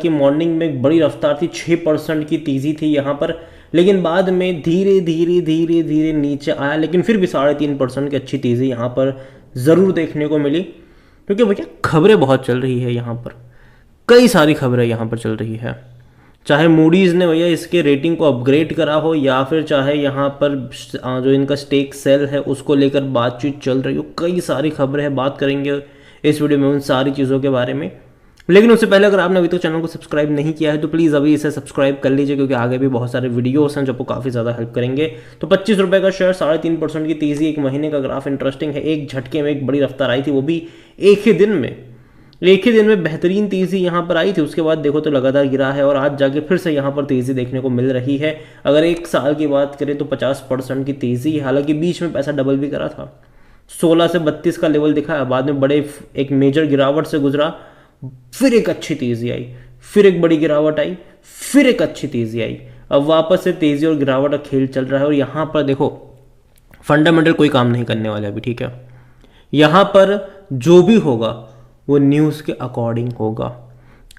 हालांकि मॉर्निंग में एक बड़ी रफ्तार थी, 6% की तेज़ी थी यहाँ पर, लेकिन बाद में धीरे धीरे धीरे धीरे नीचे आया, लेकिन फिर भी 3.5% की अच्छी तेज़ी यहाँ पर ज़रूर देखने को मिली, क्योंकि भैया खबरें बहुत चल रही है यहाँ पर, कई सारी खबरें यहाँ पर चल रही है। चाहे मूडीज़ ने भैया इसके रेटिंग को अपग्रेड करा हो, या फिर चाहे यहाँ पर जो इनका स्टेक सेल है उसको लेकर बातचीत चल रही हो, कई सारी खबरें हैं, बात करेंगे इस वीडियो में उन सारी चीज़ों के बारे में। लेकिन उससे पहले अगर आपने अभी तक चैनल को सब्सक्राइब नहीं किया है तो प्लीज़ अभी इसे सब्सक्राइब कर लीजिए, क्योंकि आगे भी बहुत सारे वीडियोस हैं जो आपको काफ़ी ज़्यादा हेल्प करेंगे। तो 25 रुपये का शेयर, 3.5% की तेज़ी, एक महीने का ग्राफ इंटरेस्टिंग है। एक झटके में एक बड़ी रफ्तार आई थी, वो भी एक ही दिन में बेहतरीन तेज़ी यहाँ पर आई थी। उसके बाद देखो तो लगातार गिरा है और आज जाके फिर से यहाँ पर तेज़ी देखने को मिल रही है। अगर एक साल की बात करें तो 50% की तेज़ी, हालांकि बीच में पैसा डबल भी करा था, 16 से 32 का लेवल दिखा, बाद में बड़े एक मेजर गिरावट से गुजरा, फिर एक अच्छी तेज़ी आई, फिर एक बड़ी गिरावट आई, फिर एक अच्छी तेज़ी आई। अब वापस से तेज़ी और गिरावट का खेल चल रहा है। और यहाँ पर देखो फंडामेंटल कोई काम नहीं करने वाला अभी, ठीक है। यहाँ पर जो भी होगा वो न्यूज़ के अकॉर्डिंग होगा,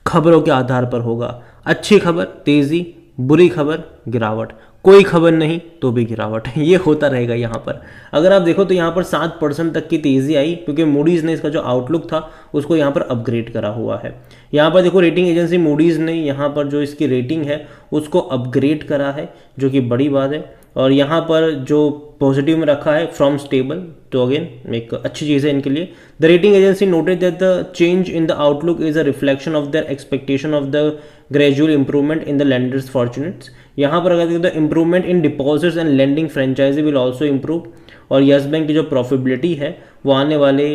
खबरों के आधार पर होगा। अच्छी खबर तेज़ी, बुरी खबर गिरावट, कोई खबर नहीं तो भी गिरावट है, ये होता रहेगा यहाँ पर। अगर आप देखो तो यहाँ पर 7% तक की तेज़ी आई, क्योंकि मूडीज़ ने इसका जो आउटलुक था उसको यहाँ पर अपग्रेड करा हुआ है। यहाँ पर देखो रेटिंग एजेंसी मूडीज़ ने यहाँ पर जो इसकी रेटिंग है उसको अपग्रेड करा है, जो कि बड़ी बात है। और यहाँ पर जो पॉजिटिव में रखा है फ्रॉम स्टेबल, तो अगेन एक अच्छी चीज़ है इनके लिए। The rating agency noted that the change in the outlook is a reflection of their expectation of the gradual improvement in the lenders fortunes. यहाँ पर अगर the improvement in deposits and lending franchise will also improve. और Yes Bank की जो profitability है वो आने वाले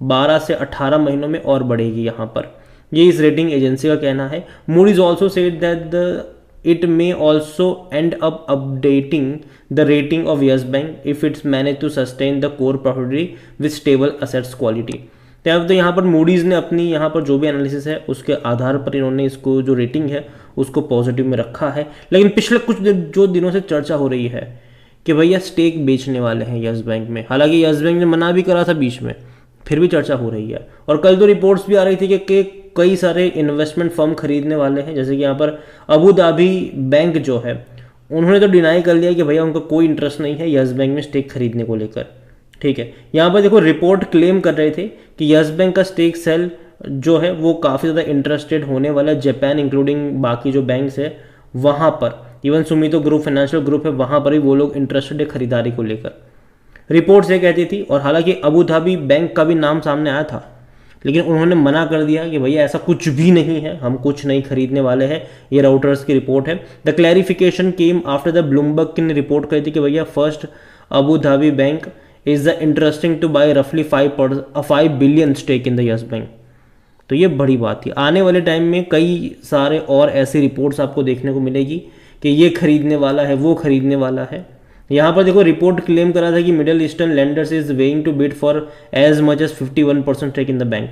12 से 18 महीनों में और बढ़ेगी यहाँ पर, ये इस रेटिंग एजेंसी का कहना है। Moody's also said that it may also end up updating the rating of Yes Bank if it's managed to sustain the core profitability with stable assets quality। तो यहाँ पर मूडीज़ ने अपनी यहाँ पर जो भी एनालिसिस है उसके आधार पर इन्होंने इसको जो रेटिंग है उसको पॉजिटिव में रखा है। लेकिन पिछले कुछ जो दिनों से चर्चा हो रही है कि भैया स्टेक बेचने वाले हैं यस बैंक में, हालांकि यस बैंक ने मना भी करा था बीच में, फिर भी चर्चा हो रही है। और कल तो रिपोर्ट्स भी आ रही थी कि कई सारे इन्वेस्टमेंट फर्म खरीदने वाले हैं, जैसे कि यहाँ पर अबू धाबी बैंक जो है उन्होंने तो डिनाई कर लिया कि भैया उनका कोई इंटरेस्ट नहीं है यस बैंक में स्टेक खरीदने को लेकर, ठीक है। यहाँ पर देखो रिपोर्ट क्लेम कर रहे थे कि यस बैंक का स्टेक सेल जो है वो काफ़ी ज़्यादा इंटरेस्टेड होने वाला है, जापान इंक्लूडिंग बाकी जो बैंक्स है वहाँ पर, इवन सुमितो ग्रुप फाइनेंशियल ग्रुप है वहाँ पर भी वो लोग इंटरेस्टेड है खरीदारी को लेकर, रिपोर्ट्स ये कहती थी। और हालांकि अबू धाबी बैंक का भी नाम सामने आया था, लेकिन उन्होंने मना कर दिया कि भैया ऐसा कुछ भी नहीं है, हम कुछ नहीं खरीदने वाले हैं। ये राउटर्स की रिपोर्ट है। The clarification came after the Bloomberg ने रिपोर्ट करी थी कि भैया First Abu Dhabi Bank is the interesting to buy रफली 5 billion stake in the Yes Bank. तो ये बड़ी बात थी। आने वाले टाइम में कई सारे और ऐसी रिपोर्ट्स आपको देखने को मिलेगी कि ये खरीदने वाला है, वो खरीदने वाला है। यहाँ पर देखो रिपोर्ट क्लेम करा था कि middle eastern lenders is weighing to bid for as much as 51% stake in the bank.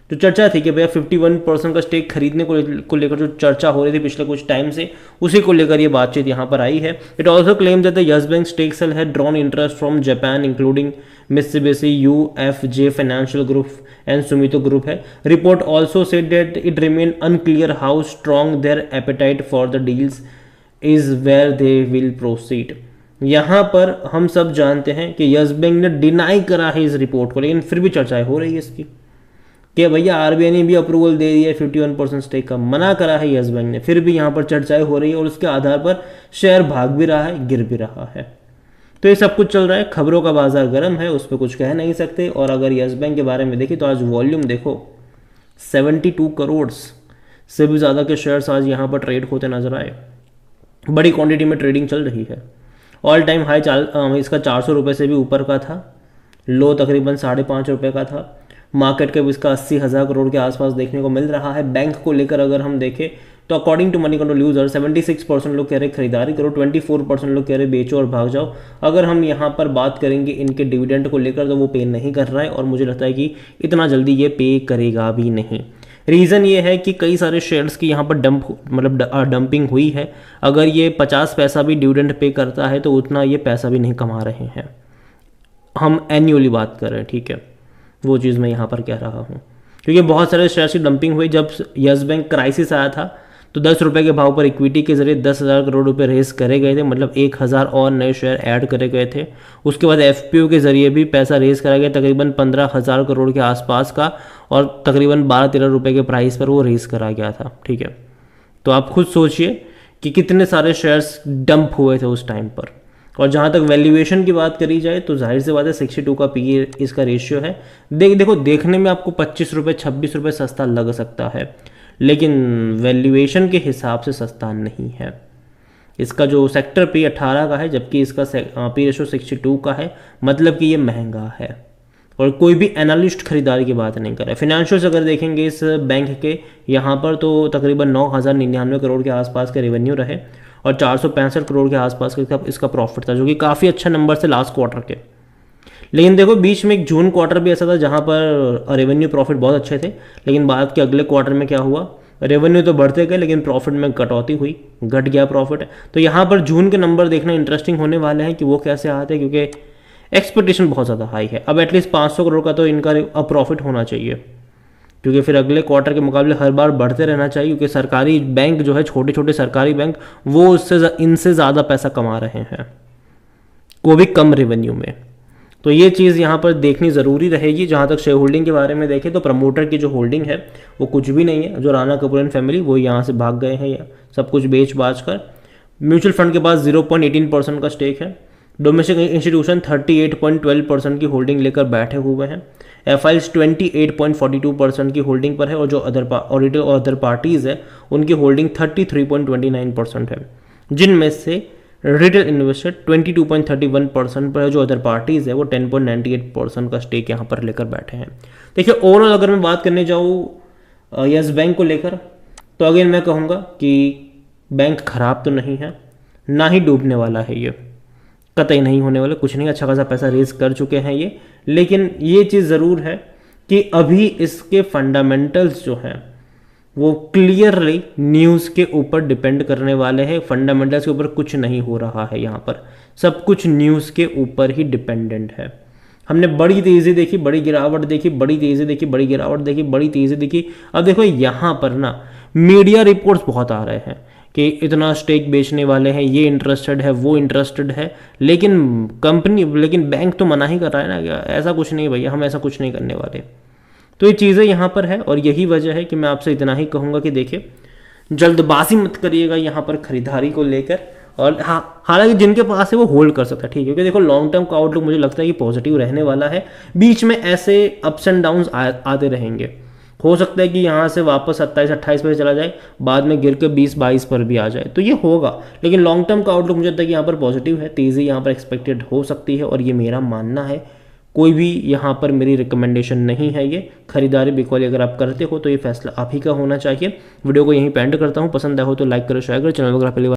जो चर्चा थी कि भैया 51% का स्टेक खरीदने को लेकर जो चर्चा हो रही थी पिछले कुछ टाइम से, उसी को लेकर ये बातचीत यहाँ पर आई है। It also claim that the Yes Bank stake sale had drawn interest from Japan including Mitsubishi UFJ financial group and Sumitomo group है। Report also said that it remain unclear how strong their appetite for the deals is whether they will proceed. यहाँ पर हम सब जानते हैं कि yes bank ने deny करा है इस रिपोर्ट को, लेकिन फिर भी चर्चाएं हो रही है इसकी कि भैया RBI ने भी अप्रूवल दे दिया है 51% स्टेक का, मना करा है यस बैंक ने, फिर भी यहाँ पर चर्चाएं हो रही है और उसके आधार पर शेयर भाग भी रहा है, गिर भी रहा है। तो ये सब कुछ चल रहा है, खबरों का बाजार गर्म है, उस पर कुछ कह नहीं सकते। और अगर यस बैंक के बारे में देखें तो आज वॉल्यूम देखो 72 करोड़ से भी ज़्यादा के शेयर्स आज यहाँ पर ट्रेड होते नजर आए, बड़ी क्वांटिटी में ट्रेडिंग चल रही है। ऑल टाइम हाई इसका 400 रुपये से भी ऊपर का था, लो तकरीबन 5.5 रुपये का था। मार्केट कैप इसका 80,000 करोड़ के आसपास देखने को मिल रहा है। बैंक को लेकर अगर हम देखें तो according to Moneycontrol user 76% लोग कह रहे खरीदारी करो, 24% लोग कह रहे बेचो और भाग जाओ। अगर हम यहाँ पर बात करेंगे इनके डिविडेंड को लेकर तो वो पे नहीं कर रहा है और मुझे लगता है कि इतना जल्दी ये पे करेगा भी नहीं। रीज़न ये है कि कई सारे शेयर्स की यहाँ पर डंपिंग हुई है। अगर ये 50 पैसा भी डिविडेंड पे करता है तो उतना ये पैसा भी नहीं कमा रहे हैं, हम एन्युअली बात कर रहे हैं, ठीक है, वो चीज़ मैं यहाँ पर कह रहा हूँ। क्योंकि बहुत सारे शेयर्स की डंपिंग हुई। जब यस बैंक क्राइसिस आया था तो 10 रुपये के भाव पर इक्विटी के जरिए 10,000 करोड़ रुपए रेस करे गए थे, मतलब 1,000 और नए शेयर ऐड करे गए थे। उसके बाद एफपीओ के जरिए भी पैसा रेस करा गया तकरीबन 15,000 करोड़ के आसपास का, और तकरीबन 12-13 रुपये के प्राइस पर वो रेस करा गया था। ठीक है, तो आप खुद सोचिए कि कितने सारे शेयर्स डंप हुए थे उस टाइम पर। और जहाँ तक वैल्यूएशन की बात करी जाए तो जाहिर सी बात है 62 का पी इसका रेशियो है। देखो देखने में आपको 25 रुपये 26 रुपये सस्ता लग सकता है, लेकिन वैल्यूएशन के हिसाब से सस्ता नहीं है। इसका जो सेक्टर पी 18 का है, जबकि इसका पी रेशियो 62 का है, मतलब कि ये महंगा है। और कोई भी एनालिस्ट खरीदारी की बात नहीं कर रहा है। फिनेंशियल्स अगर देखेंगे इस बैंक के यहाँ पर तो तकरीबन 9,099 करोड़ के आसपास का रेवेन्यू रहे और 465 करोड़ के आसपास का इसका प्रॉफिट था, जो कि काफ़ी अच्छा नंबर से लास्ट क्वार्टर के। लेकिन देखो बीच में एक जून क्वार्टर भी ऐसा था जहाँ पर रेवेन्यू प्रॉफिट बहुत अच्छे थे, लेकिन बाद के अगले क्वार्टर में क्या हुआ, रेवेन्यू तो बढ़ते गए लेकिन प्रॉफिट में कटौती हुई, घट गया प्रॉफिट। तो यहाँ पर जून के नंबर देखना इंटरेस्टिंग होने वाले हैं कि वो कैसे आते हैं, क्योंकि एक्सपेक्टेशन बहुत ज़्यादा हाई है। अब एटलीस्ट 500 करोड़ का तो इनका अब प्रॉफिट होना चाहिए, क्योंकि फिर अगले क्वार्टर के मुकाबले हर बार बढ़ते रहना चाहिए, क्योंकि सरकारी बैंक जो है, छोटे छोटे सरकारी बैंक, वो उससे इनसे ज़्यादा पैसा कमा रहे हैं, वो भी कम रेवेन्यू में। तो ये चीज़ यहाँ पर देखनी ज़रूरी रहेगी। जहाँ तक शेयर होल्डिंग के बारे में देखें तो प्रमोटर की जो होल्डिंग है वो कुछ भी नहीं है। जो राणा कपूर एंड फैमिली वो यहाँ से भाग गए हैं, या सब कुछ बेच बाच कर। म्यूचुअल फंड के पास 0.18% का स्टेक है। डोमेस्टिक इंस्टीट्यूशन 38.12% की होल्डिंग लेकर बैठे हुए हैं। एफआईएस 28.42% की होल्डिंग पर है, और जो ऑडिटर और अदर पार्टीज़ है उनकी होल्डिंग 33.29% है, जिनमें से रिटेल इन्वेस्टर 22.31% पर है। जो अदर पार्टीज़ है वो 10.98% का स्टेक यहाँ पर लेकर बैठे हैं। देखिए ओवरऑल अगर मैं बात करने जाऊँ यस बैंक को लेकर, तो अगेन मैं कहूँगा कि बैंक खराब तो नहीं है, ना ही डूबने वाला है, ये कतई नहीं होने वाला। कुछ नहीं, अच्छा खासा पैसा रेज कर चुके हैं ये। लेकिन ये चीज़ ज़रूर है कि अभी इसके फंडामेंटल्स जो हैं वो क्लियरली न्यूज़ के ऊपर डिपेंड करने वाले हैं। फंडामेंटल्स के ऊपर कुछ नहीं हो रहा है, यहाँ पर सब कुछ न्यूज़ के ऊपर ही डिपेंडेंट है। हमने बड़ी तेज़ी देखी, बड़ी गिरावट देखी, बड़ी तेज़ी देखी, बड़ी गिरावट देखी, बड़ी तेज़ी देखी। अब देखो यहाँ पर ना मीडिया रिपोर्ट्स बहुत आ रहे हैं कि इतना स्टेक बेचने वाले हैं, ये इंटरेस्टेड है, वो इंटरेस्टेड है, लेकिन बैंक तो मना ही कर रहा है ना, क्या ऐसा कुछ नहीं भैया, हम ऐसा कुछ नहीं करने वाले। तो ये चीज़ें यहाँ पर है, और यही वजह है कि मैं आपसे इतना ही कहूँगा कि देखिए जल्दबाजी मत करिएगा यहाँ पर खरीदारी को लेकर। और हाँ, हालांकि जिनके पास है वो होल्ड कर सकता है, ठीक है, क्योंकि देखो लॉन्ग टर्म का आउटलुक मुझे लगता है कि पॉजिटिव रहने वाला है। बीच में ऐसे अप्स एंड डाउन्स आते रहेंगे। हो सकता है कि यहाँ से वापस 27-28 पर चला जाए, बाद में गिर के 20-22 पर भी आ जाए, तो ये होगा। लेकिन लॉन्ग टर्म का आउटलुक मुझे लगता है कि यहाँ पर पॉजिटिव है, तेज़ी यहाँ पर एक्सपेक्टेड हो सकती है, और ये मेरा मानना है। कोई भी यहाँ पर मेरी रिकमेंडेशन नहीं है ये खरीदारी बिकॉल अगर आप करते हो तो ये फैसला आप ही का होना चाहिए। वीडियो को यहीं पे एंड करता हूँ। पसंद आया हो तो लाइक करो, शेयर करो, चैनल वगैरह पहले